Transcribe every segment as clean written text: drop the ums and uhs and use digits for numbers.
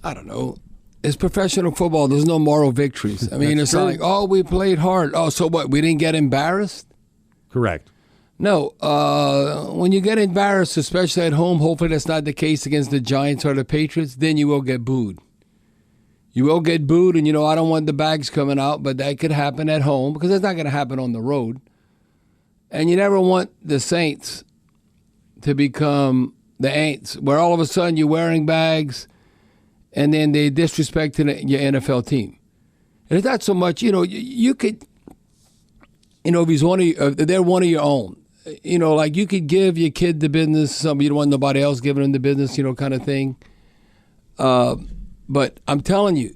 I don't know. It's professional football. There's no moral victories. I mean, it's not like, oh, we played hard. Oh, so what? We didn't get embarrassed? Correct. No. When you get embarrassed, especially at home, hopefully that's not the case against the Giants or the Patriots, then you will get booed. You will get booed, and, I don't want the bags coming out, but that could happen at home because it's not going to happen on the road. And you never want the Saints to become the Aints, where all of a sudden you're wearing bags and then they disrespect your NFL team. And it's not so much, you could, if he's they're one of your own. Like you could give your kid the business, something you don't want nobody else giving him the business, kind of thing. But I'm telling you,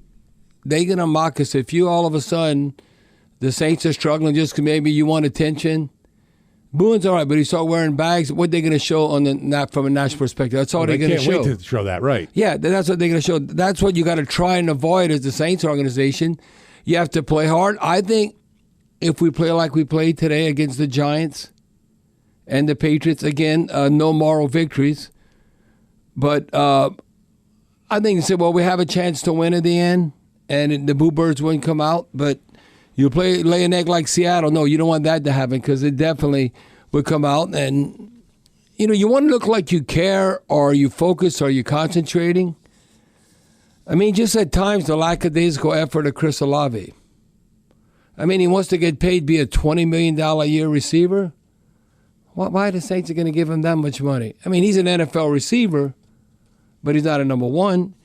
they're going to mock us. If you all of a sudden, the Saints are struggling just because maybe you want attention, booing's all right, but you start wearing bags, what they're going to show from a national perspective. That's all they're going to show. They can't wait to show that, right. Yeah, that's what they're going to show. That's what you got to try and avoid as the Saints organization. You have to play hard. I think if we play like we played today against the Giants and the Patriots, again, no moral victories. But I think they said, well, we have a chance to win at the end, and the Boo Birds wouldn't come out. But you lay an egg like Seattle. No, you don't want that to happen because it definitely would come out. And, you want to look like you care or you focus or you're concentrating. I mean, just at times, the lackadaisical effort of Chris Olave. I mean, he wants to get paid, be a $20 million a year receiver. Why the Saints are going to give him that much money? I mean, he's an NFL receiver, but he's not a number one.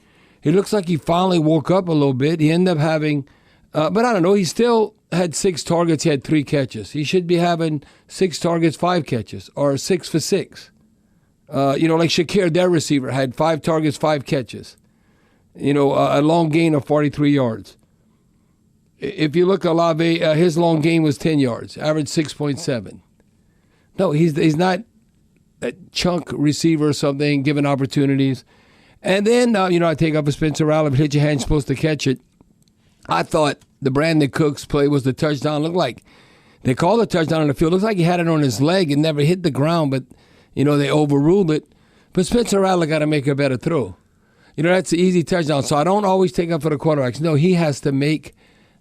He looks like he finally woke up a little bit. He ended up having, but I don't know, he still had 6 targets. He had 3 catches. He should be having 6 targets, 5 catches, or 6 for 6. Like Shakir, their receiver, had 5 targets, 5 catches. A long gain of 43 yards. If you look at Olave, his long gain was 10 yards, average 6.7. No, he's not a chunk receiver or something, given opportunities. And then, I take up a Spencer Rattler, hit your hand, you're supposed to catch it. I thought the Brandon Cooks play was the touchdown. Looked like they called the touchdown on the field. Looks like he had it on his leg and never hit the ground, but, they overruled it. But Spencer Rattler got to make a better throw. That's the easy touchdown. So I don't always take up for the quarterbacks. No, he has to make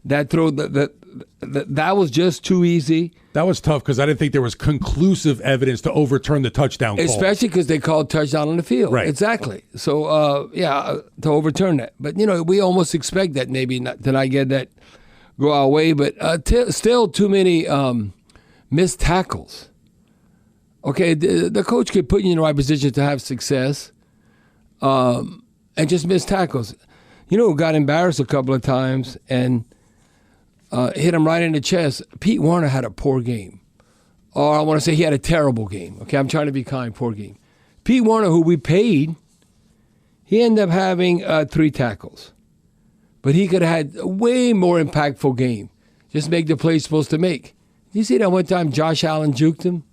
that throw. That was just too easy. That was tough because I didn't think there was conclusive evidence to overturn the touchdown call. Especially because they called touchdown on the field. Right. Exactly. So, to overturn that. But, we almost expect that maybe to not get that go our way. But still too many missed tackles. Okay, the coach could put you in the right position to have success and just miss tackles. Who got embarrassed a couple of times and hit him right in the chest. Pete Werner had a poor game. Or I want to say he had a terrible game. Okay, I'm trying to be kind, poor game. Pete Werner, who we paid, he ended up having 3 tackles. But he could have had a way more impactful game. Just make the play he's supposed to make. You see that one time Josh Allen juked him?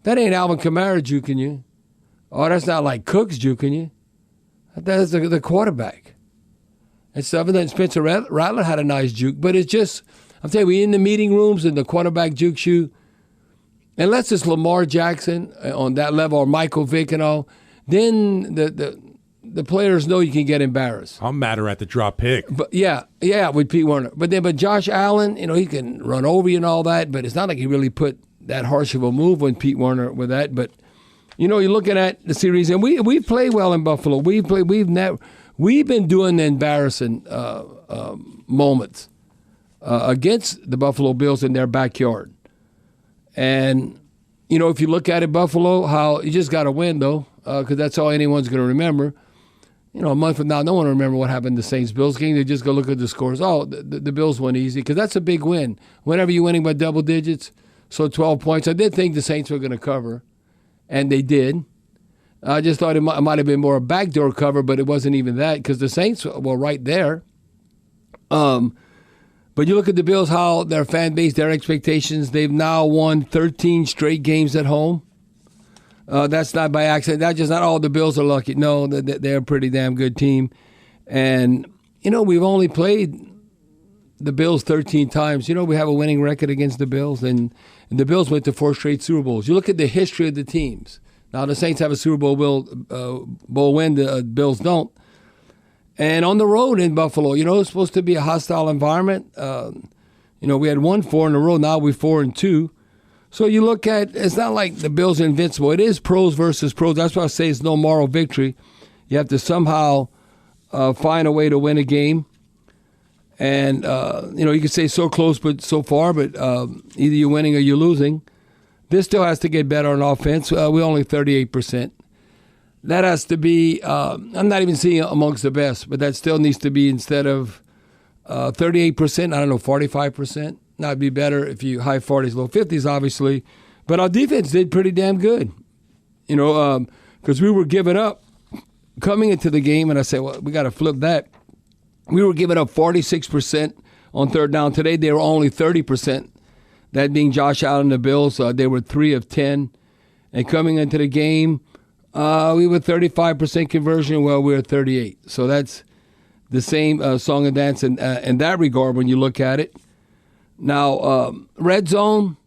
That ain't Alvin Kamara juking you. Oh, that's not like Cooks juking you. That's the quarterback. And stuff. And then Spencer Rattler had a nice juke. But it's just, I'm telling you, we in the meeting rooms and the quarterback jukes you. Unless it's Lamar Jackson on that level or Michael Vick and all, then the players know you can get embarrassed. I'm madder at the drop pick. But yeah, with Pete Werner. But Josh Allen, he can run over you and all that, but it's not like he really put that harsh of a move when Pete Werner with that. But you're looking at the series, and we play well in Buffalo. We've been doing the embarrassing moments against the Buffalo Bills in their backyard. And, if you look at it, Buffalo, how you just got to win, though, because that's all anyone's going to remember. A month from now, no one will remember what happened in the Saints-Bills game. They just go look at the scores. Oh, the Bills won easy, because that's a big win. Whenever you're winning by double digits, so 12 points. I did think the Saints were going to cover, and they did. I just thought it might have been more a backdoor cover, but it wasn't even that because the Saints were right there. But you look at the Bills, how their fan base, their expectations, they've now won 13 straight games at home. That's not by accident. That's just not all the Bills are lucky. No, they're a pretty damn good team. And, we've only played the Bills 13 times. We have a winning record against the Bills, and the Bills went to 4 straight Super Bowls. You look at the history of the teams. Now, the Saints have a Super Bowl win, the Bills don't. And on the road in Buffalo, it's supposed to be a hostile environment. We had 1-4 in a row. Now we're 4-2. So you look at, it's not like the Bills are invincible. It is pros versus pros. That's why I say it's no moral victory. You have to somehow find a way to win a game. And, you can say so close but so far, but either you're winning or you're losing. This still has to get better on offense. We're only 38%. That has to be, I'm not even seeing it amongst the best, but that still needs to be, instead of 38%, 45%. Now it'd be better if you high 40s, low 50s, obviously. But our defense did pretty damn good, because we were giving up coming into the game, and I said, well, we got to flip that. We were giving up 46% on third down. Today they were only 30%. That being Josh Allen and the Bills, they were 3 of 10. And coming into the game, we were 35% conversion. Well, we were 38. So that's the same song and dance in that regard when you look at it. Now, red zone,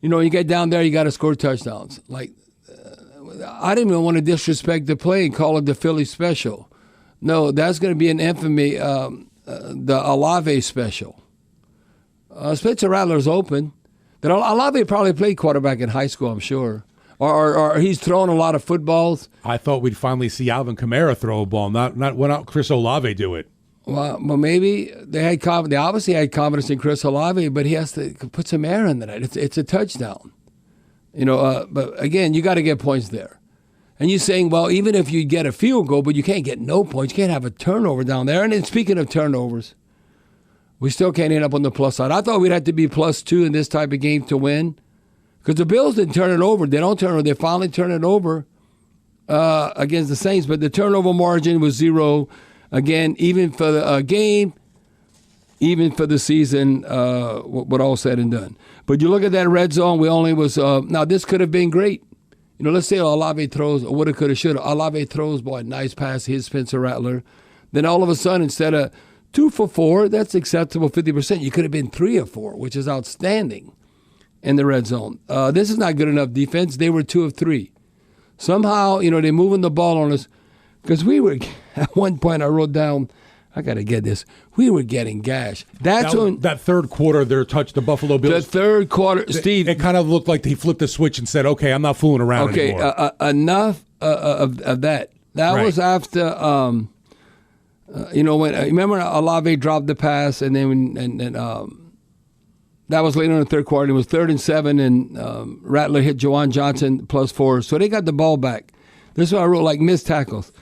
you get down there, you got to score touchdowns. Like, I didn't even want to disrespect the play and call it the Philly special. No, that's going to be an infamy, the Olave special. Spencer Rattler's open. Olave probably played quarterback in high school, I'm sure. Or he's thrown a lot of footballs. I thought we'd finally see Alvin Kamara throw a ball, not Chris Olave do it. Well, maybe they obviously had confidence in Chris Olave, but he has to put some air in that. It's a touchdown. But again, you got to get points there. And you're saying, well, even if you get a field goal, but you can't get no points, you can't have a turnover down there. And then speaking of turnovers, we still can't end up on the plus side. I thought we'd have to be +2 in this type of game to win, because the Bills didn't turn it over. They don't turn it over. They finally turn it over against the Saints, but the turnover margin was 0. Again, even for the game, even for the season, what all said and done. But you look at that red zone, we only was, now this could have been great. Let's say Olave throws, or woulda, coulda, shoulda. Olave throws, boy, nice pass, his Spencer Rattler. Then all of a sudden, instead of 2 for 4, that's acceptable, 50%. You could have been 3 of 4, which is outstanding in the red zone. This is not good enough defense. They were 2 of 3. Somehow, they're moving the ball on us, because we were, at one point I wrote down, I got to get this. We were getting gashed. That third quarter, the Buffalo Bills. The third quarter, Steve. It kind of looked like he flipped the switch and said, okay, I'm not fooling around anymore. Okay, enough of that. That right. was after, when remember Olave dropped the pass, and then that was later in the third quarter. It was 3rd and 7, and Rattler hit Juwan Johnson +4. So they got the ball back. This is what I wrote, like missed tackles.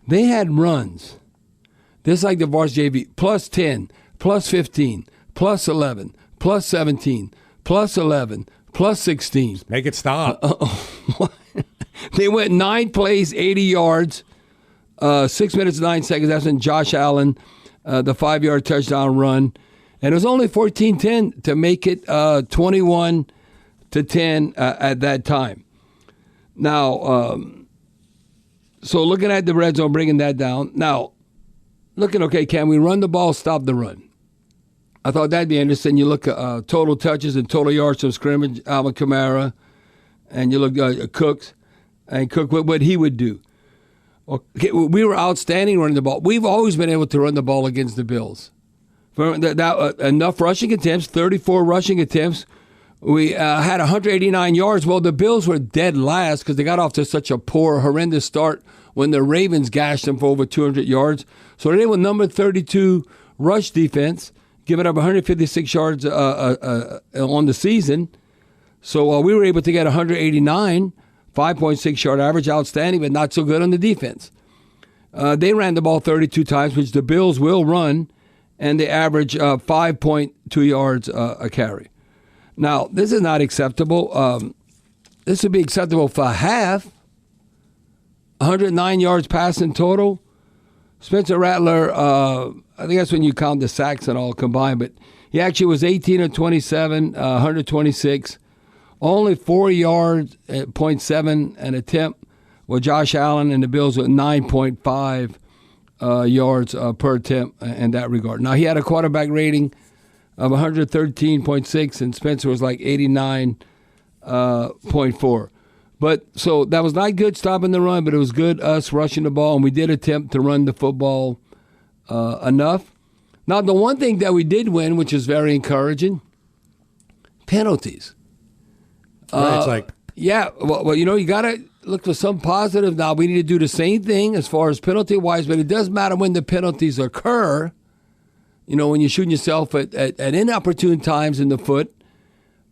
They had runs. This is like the varsity JV, +10, +15, +11, +17, +11, +16. Make it stop. They went 9 plays, 80 yards, 6 minutes, 9 seconds. That's when Josh Allen, the 5-yard touchdown run. And it was only 14-10 to make it 21-10 at that time. Now, so looking at the red zone, bringing that down. Now, okay, can we run the ball, stop the run? I thought that'd be interesting. You look at total touches and total yards from scrimmage, Alvin Kamara, and you look at Cooks, and Cook, what he would do. Okay, we were outstanding running the ball. We've always been able to run the ball against the Bills. Enough rushing attempts, 34 rushing attempts. We had 189 yards. Well, the Bills were dead last because they got off to such a poor, horrendous start when the Ravens gashed them for over 200 yards. So they were number 32 rush defense, giving up 156 yards on the season. So we were able to get 189, 5.6 yard average, outstanding, but not so good on the defense. They ran the ball 32 times, which the Bills will run, and they average 5.2 yards a carry. Now, this is not acceptable. This would be acceptable for half. 109 yards passing total. Spencer Rattler, I think that's when you count the sacks and all combined, but he actually was 18 of 27, 126. Only 4 yards at 0.7 an attempt, with Josh Allen and the Bills with 9.5 yards per attempt in that regard. Now, he had a quarterback rating of 113.6, and Spencer was like 89.4. But so that was not good stopping the run, but it was good us rushing the ball, and we did attempt to run the football enough. Now, the one thing that we did win, which is very encouraging, penalties. Right, it's like, yeah, well, you got to look for some positive. Now, we need to do the same thing as far as penalty-wise, but it does matter when the penalties occur. When you're shooting yourself at inopportune times in the foot.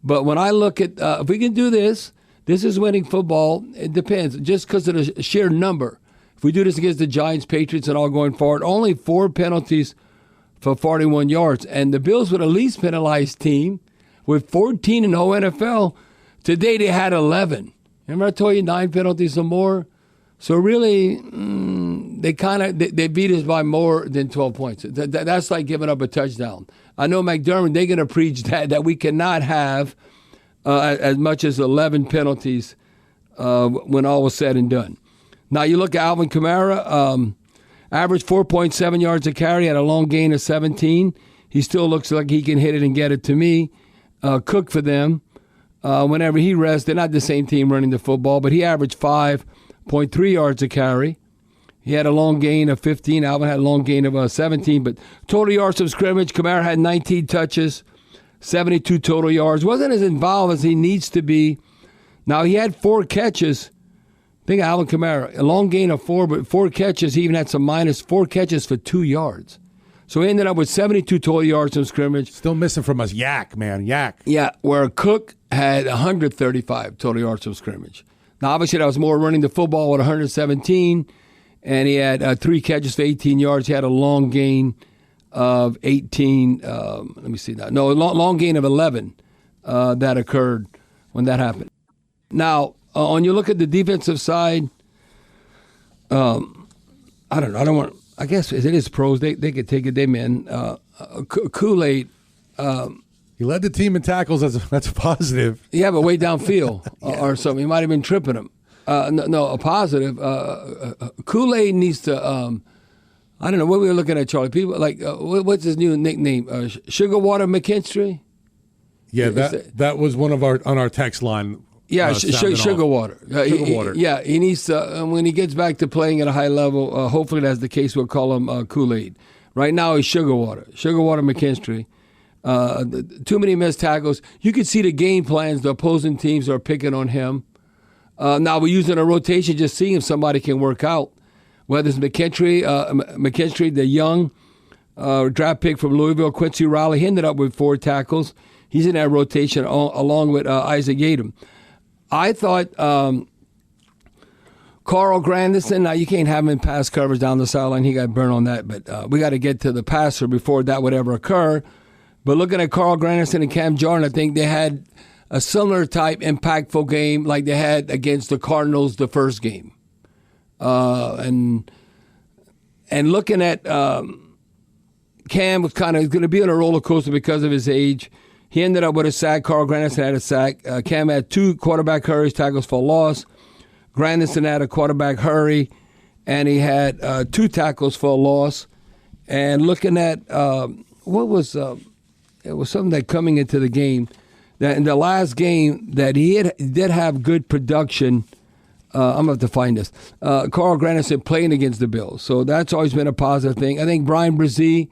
But when I look at, if we can do this is winning football. It depends, just because of the sheer number. If we do this against the Giants, Patriots, and all going forward, only 4 penalties for 41 yards. And the Bills were the least penalized team with 14-0 NFL. Today they had 11. Remember I told you 9 penalties or more? So really, they beat us by more than 12 points. That's like giving up a touchdown. I know McDermott, they're going to preach that we cannot have as much as 11 penalties when all was said and done. Now you look at Alvin Kamara, averaged 4.7 yards a carry, had a long gain of 17. He still looks like he can hit it and get it to me. Cook for them. Whenever he rests, they're not the same team running the football, but he averaged 5.3 yards a carry. He had a long gain of 15. Alvin had a long gain of 17. But total yards from scrimmage, Kamara had 19 touches, 72 total yards. Wasn't as involved as he needs to be. Now, he had 4 catches. Think of Alvin Kamara. A long gain of 4, but 4 catches. He even had some minus 4 catches for 2 yards. So he ended up with 72 total yards from scrimmage. Still missing from us, Yak, man, Yak. Yeah, where Cook had 135 total yards from scrimmage. Now, obviously, that was more running the football with 117, and he had 3 catches for 18 yards. He had a long gain of 18. Let me see that. No, a long gain of 11 that occurred when that happened. Now, when you look at the defensive side, I don't know. I don't want. I guess it is pros. They could take it. They men. Kool-Aid. He led the team in tackles. That's a positive. Yeah, but way downfield or something. He might have been tripping him. No, a positive. Kool-Aid needs to. I don't know what we were looking at, Charlie. People like what's his new nickname? Sugar Water McKinstry. Yeah, that was one of on our text line. Yeah, sugar water. Sugar water. Yeah, he needs to. When he gets back to playing at a high level, hopefully that's the case. We'll call him Kool-Aid. Right now he's Sugar Water McKinstry. Too many missed tackles. You can see the game plans. The opposing teams are picking on him. Now we're using a rotation, just seeing if somebody can work out. Whether it's McKinstry, the young draft pick from Louisville, Quincy Riley, he ended up with 4 tackles. He's in that rotation along with Isaac Yadam. I thought Carl Grandison, now you can't have him in pass coverage down the sideline. He got burned on that, but we got to get to the passer before that would ever occur. But looking at Carl Grandison and Cam Jordan, I think they had a similar type impactful game like they had against the Cardinals the first game. And looking at Cam was kind of going to be on a roller coaster because of his age. He ended up with a sack. Carl Grandison had a sack. Cam had 2 quarterback hurries, tackles for loss. Grandison had a quarterback hurry, and he had 2 tackles for a loss. And looking at it was something that coming into the game that in the last game that he did have good production. I'm going to have to find this. Carl Grandison playing against the Bills, so that's always been a positive thing. I think Brian Brzee.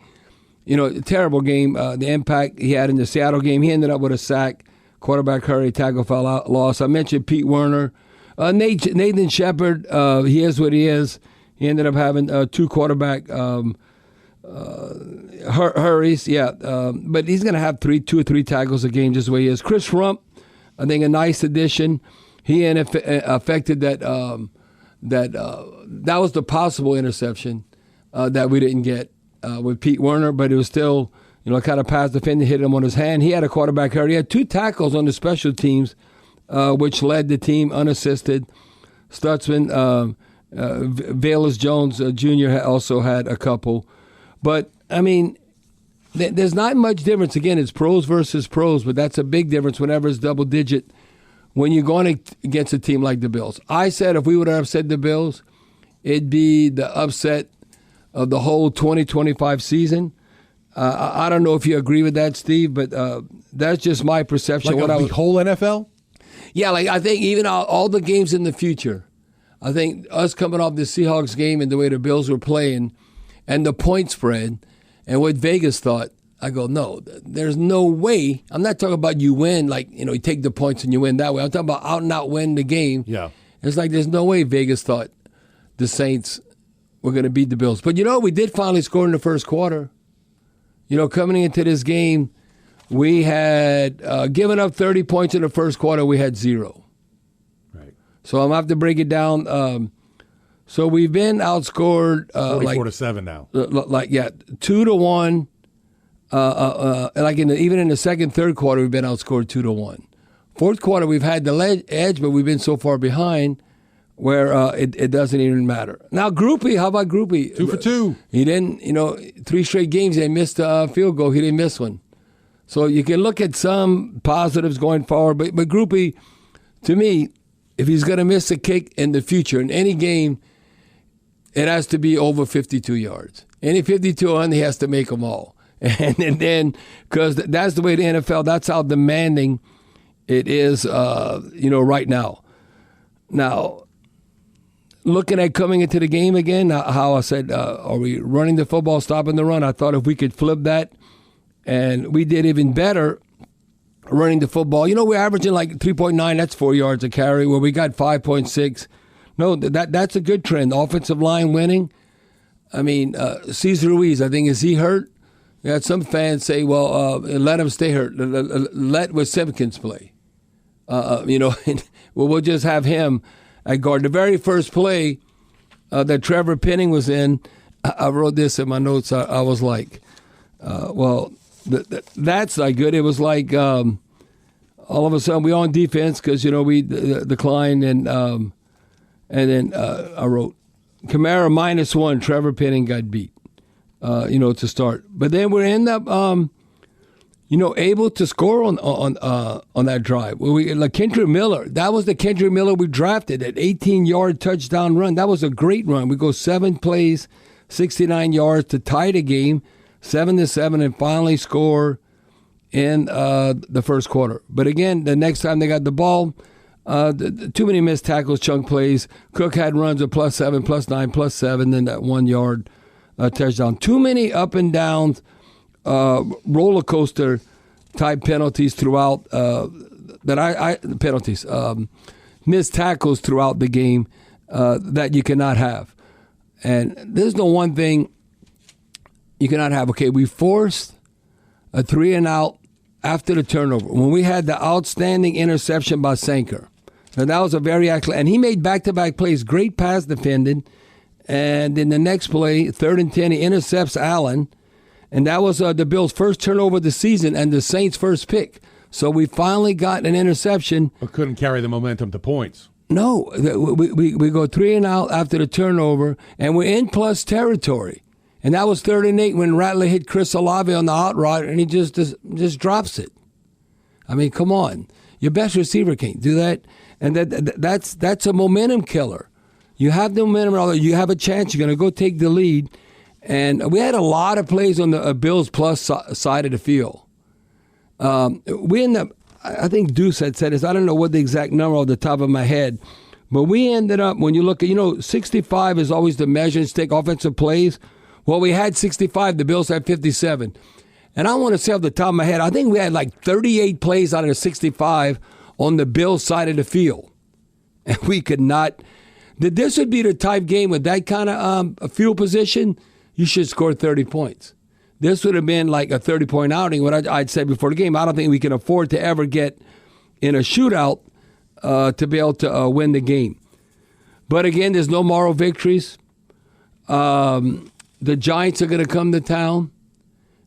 Terrible game. The impact he had in the Seattle game. He ended up with a sack, quarterback hurry, tackle for loss. I mentioned Pete Werner. Nathan Shepard, he is what he is. He ended up having 2 quarterback hurries. Yeah, but he's going to have 2 or 3 tackles a game just the way he is. Chris Rump, I think a nice addition. He affected that. That was the possible interception that we didn't get. With Pete Werner, but it was still, kind of past defender, hit him on his hand. He had a quarterback hurry. He had 2 tackles on the special teams, which led the team unassisted. Stutzman, Valus Jones Jr. also had a couple. But, I mean, there's not much difference. Again, it's pros versus pros, but that's a big difference whenever it's double-digit when you're going against a team like the Bills. I said if we would have said the Bills, it'd be the upset of the whole 2025 season. I don't know if you agree with that, Steve, but that's just my perception. Like the whole NFL? Yeah, like I think even all the games in the future, I think us coming off the Seahawks game and the way the Bills were playing and the point spread and what Vegas thought, I go, no, there's no way. I'm not talking about you win, like, you take the points and you win that way. I'm talking about out and out win the game. Yeah. It's like there's no way Vegas thought the Saints were going to beat the Bills. But we did finally score in the first quarter. Coming into this game, we had given up 30 points in the first quarter. We had 0. Right. So I'm going to have to break it down. So we've been outscored 44-7 now. 2-1. Even in the second, third quarter, we've been outscored 2-1. Fourth quarter, we've had the edge, but we've been so far behind where it doesn't even matter. Now, Groupie, how about Groupie? 2 for 2. He didn't, 3 straight games, they missed a field goal. He didn't miss one. So you can look at some positives going forward. But Groupie, to me, if he's going to miss a kick in the future, in any game, it has to be over 52 yards. Any 52 on, he has to make them all. And then, because that's the way the NFL, that's how demanding it is, right now. Now, looking at coming into the game again, how I said, are we running the football, stopping the run? I thought if we could flip that, and we did even better running the football. We're averaging like 3.9, that's 4 yards a carry, where we got 5.6. No, that's a good trend. Offensive line winning. I mean, Cesar Ruiz, I think, is he hurt? We had some fans say, well, let him stay hurt. Let Simpkins play. We'll just have him at guard. The very first play that Trevor Penning was in, I wrote this in my notes. I was like, that's not good. It was like all of a sudden we on defense because, we declined. And then I wrote, Kamara -1, Trevor Penning got beat. To start. But then we end up, able to score on that drive. Like Kendrick Miller, that was the Kendrick Miller we drafted, that 18-yard touchdown run. That was a great run. We go 7 plays, 69 yards to tie the game, 7-7, and finally score in the first quarter. But again, the next time they got the ball, too many missed tackles, chunk plays. Cook had runs of +7, +9, +7, then that 1 yard touchdown. Too many up and downs, roller coaster type penalties throughout. Missed tackles throughout the game that you cannot have. And there's no one thing you cannot have. Okay, we forced a 3-and-out after the turnover when we had the outstanding interception by Sanker. And that was a very excellent. And he made back-to-back plays. Great pass defended. And in the next play, 3rd and 10, he intercepts Allen. And that was the Bills' first turnover of the season and the Saints' first pick. So we finally got an interception. But couldn't carry the momentum to points. No. We go 3-and-out after the turnover, and we're in plus territory. And that was 3rd and 8 when Rattler hit Chris Olave on the out route, and he just drops it. I mean, come on. Your best receiver can't do that. And that's a momentum killer. You have the momentum, you have a chance, you're going to go take the lead. And we had a lot of plays on the Bills plus side of the field. We ended up, I think Deuce had said this, I don't know what the exact number off the top of my head, but we ended up, when you look at, 65 is always the measure and stick offensive plays. Well, we had 65, the Bills had 57. And I want to say off the top of my head, I think we had like 38 plays out of the 65 on the Bills side of the field. And we could not. This would be the type game with that kind of field position, you should score 30 points. This would have been like a 30-point outing. What I'd said before the game, I don't think we can afford to ever get in a shootout to be able to win the game. But again, there's no moral victories. The Giants are going to come to town,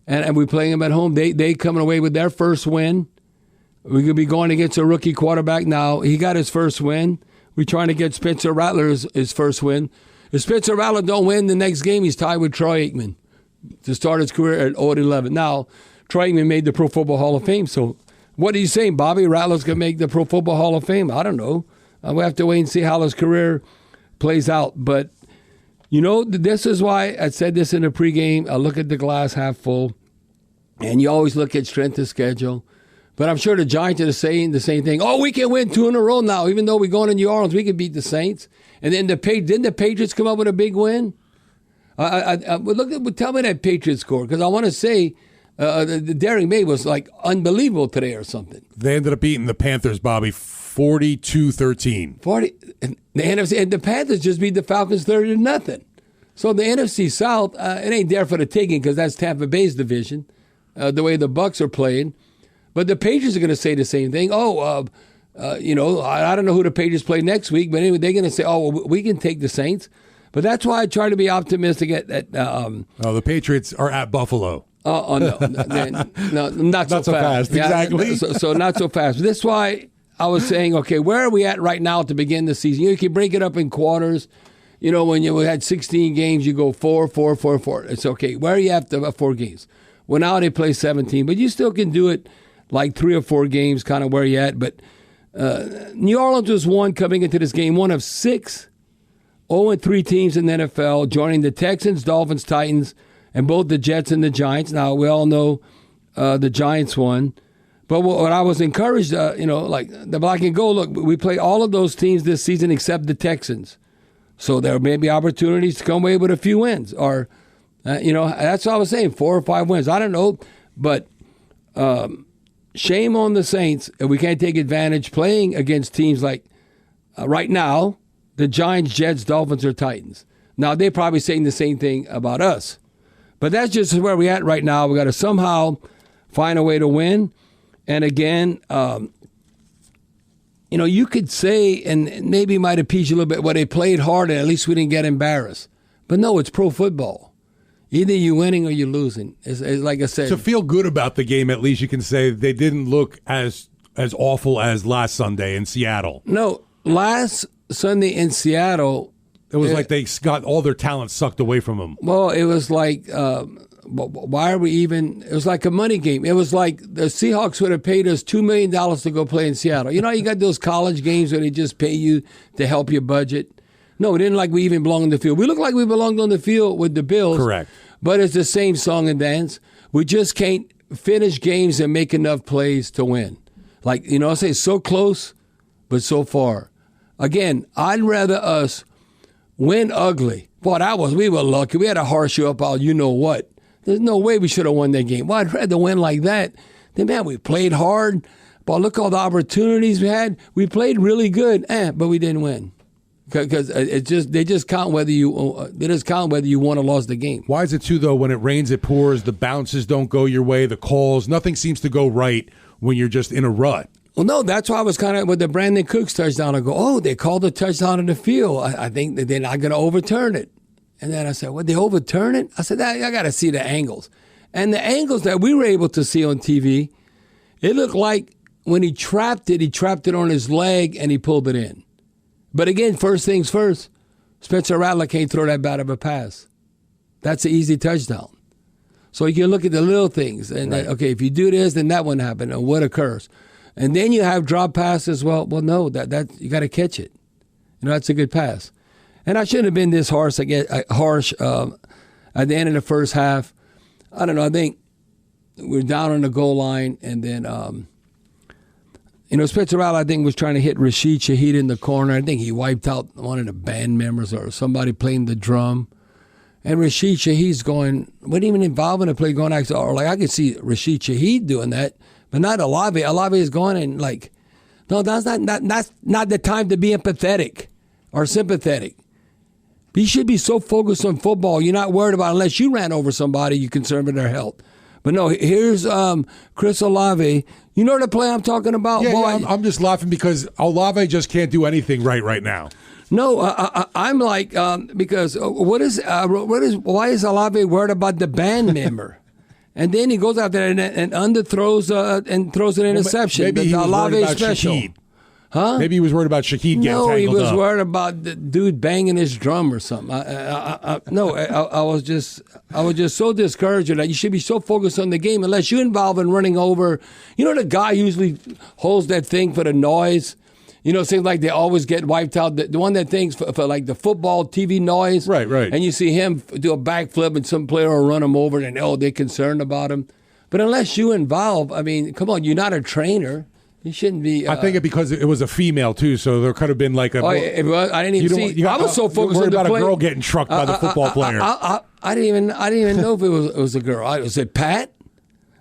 and we're playing them at home. They coming away with their first win. We're going to be going against a rookie quarterback now. He got his first win. We're trying to get Spencer Rattler his first win. If Spencer Rattler don't win the next game, he's tied with Troy Aikman to start his career at 0-11. Now, Troy Aikman made the Pro Football Hall of Fame. So what are you saying, Bobby? Rattler's going to make the Pro Football Hall of Fame? I don't know. We'll have to wait and see how his career plays out. But, this is why I said this in the pregame. I look at the glass half full, and you always look at strength of schedule. But I'm sure the Giants are saying the same thing. Oh, we can win 2 in a row now. Even though we're going to New Orleans, we can beat the Saints. And then didn't the Patriots come up with a big win? Tell me that Patriots score, because I want to say the Derrick May was like unbelievable today or something. They ended up beating the Panthers, Bobby, 42-13. The NFC, and the Panthers just beat the Falcons 30-0. So the NFC South, it ain't there for the taking, because that's Tampa Bay's division, the way the Bucs are playing. But the Patriots are going to say the same thing. I don't know who the Patriots play next week, but anyway, they're going to say, oh, well, we can take the Saints. But that's why I try to be optimistic the Patriots are at Buffalo. No, not so fast. Exactly. So not so fast. But that's why I was saying, okay, where are we at right now to begin the season? You can break it up in quarters. When you had 16 games, you go 4, 4, 4, 4. It's okay. Where are you after 4 games? Well, now they play 17, but you still can do it like 3 or 4 games, kind of where you at. But New Orleans was coming into this game, one of 6 0-3 teams in the NFL, joining the Texans, Dolphins, Titans, and both the Jets and the Giants. Now, we all know the Giants won. But what I was encouraged, like the black and gold, look, we play all of those teams this season except the Texans. So there may be opportunities to come away with a few wins. Or, that's what I was saying, 4 or 5 wins. I don't know. But shame on the Saints if we can't take advantage playing against teams like, right now, the Giants, Jets, Dolphins, or Titans. Now, they're probably saying the same thing about us. But that's just where we're at right now. We got to somehow find a way to win. And again, you could say, and maybe it might appease you a little bit, well, they played hard and at least we didn't get embarrassed. But no, it's pro football. Either you're winning or you're losing. It's like I said. To feel good about the game, at least you can say they didn't look as awful as last Sunday in Seattle. No, last Sunday in Seattle, it was like they got all their talent sucked away from them. Well, it was like, why are we even? It was like a money game. It was like the Seahawks would have paid us $2 million to go play in Seattle. You got those college games where they just pay you to help your budget. No, it didn't like we even belonged on the field. We look like we belonged on the field with the Bills. Correct. But it's the same song and dance. We just can't finish games and make enough plays to win. Like, I say so close, but so far. Again, I'd rather us win ugly. Boy, we were lucky. We had a horseshoe up all you know what. There's no way we should have won that game. Well, I'd rather win like that. Then, man, we played hard. But look all the opportunities we had. We played really good, but we didn't win. Because they just count whether you won or lost the game. Why is it too though? When it rains, it pours. The bounces don't go your way. The calls, nothing seems to go right when you're just in a rut. Well, no, that's why I was kind of with the Brandon Cooks touchdown. I go, oh, they called a touchdown in the field. I think that they're not going to overturn it. And then I said, well, they overturn it? I said, I got to see the angles. And the angles that we were able to see on TV, it looked like when he trapped it on his leg and he pulled it in. But again, first things first, Spencer Rattler can't throw that bad of a pass. That's an easy touchdown. So you can look at the little things. And, right. Okay, if you do this, then that wouldn't happen. And what occurs? And then you have drop passes. Well, no, that you got to catch it. That's a good pass. And I shouldn't have been this harsh at the end of the first half. I don't know. I think we're down on the goal line, and then Spencer Rattler, I think, was trying to hit Rashid Shaheed in the corner. I think he wiped out one of the band members or somebody playing the drum. And Rashid Shaheed's wasn't even involved in the play, going actually, or like I could see Rashid Shaheed doing that. But not Olave. Olave is going and like, no, that's not the time to be empathetic or sympathetic. You should be so focused on football, you're not worried about, unless you ran over somebody, you're concerned with their health. But no, here's Chris Olave. You know the play I'm talking about? Yeah, I'm just laughing because Olave just can't do anything right now. No, I'm like, because why is Olave worried about the band member? And then he goes out there and underthrows and throws an interception. Maybe he was Olave worried about special. Shaheed. Huh? Maybe he was worried about Shaheed getting tangled up. No, he was worried about the dude banging his drum or something. I was just so discouraged that you should be so focused on the game unless you're involved in running over. The guy usually holds that thing for the noise. It seems like they always get wiped out. The one that thinks for like the football TV noise. Right. And you see him do a backflip and some player will run him over and they're concerned about him. But unless you involve, I mean, come on, you're not a trainer. You shouldn't be. I think because it was a female too, so there could have been like a. Oh, it was, I didn't even see. I was so focused on the about play. a girl getting trucked by the football player. I didn't even know if it was a girl. Was it Pat?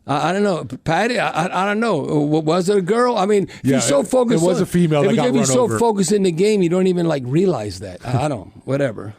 I don't know, Patty. I don't know. Was it a girl? I mean, if you're so focused. It was a female that got run over. If you're so focused in the game, you don't even like realize that. I don't. Whatever.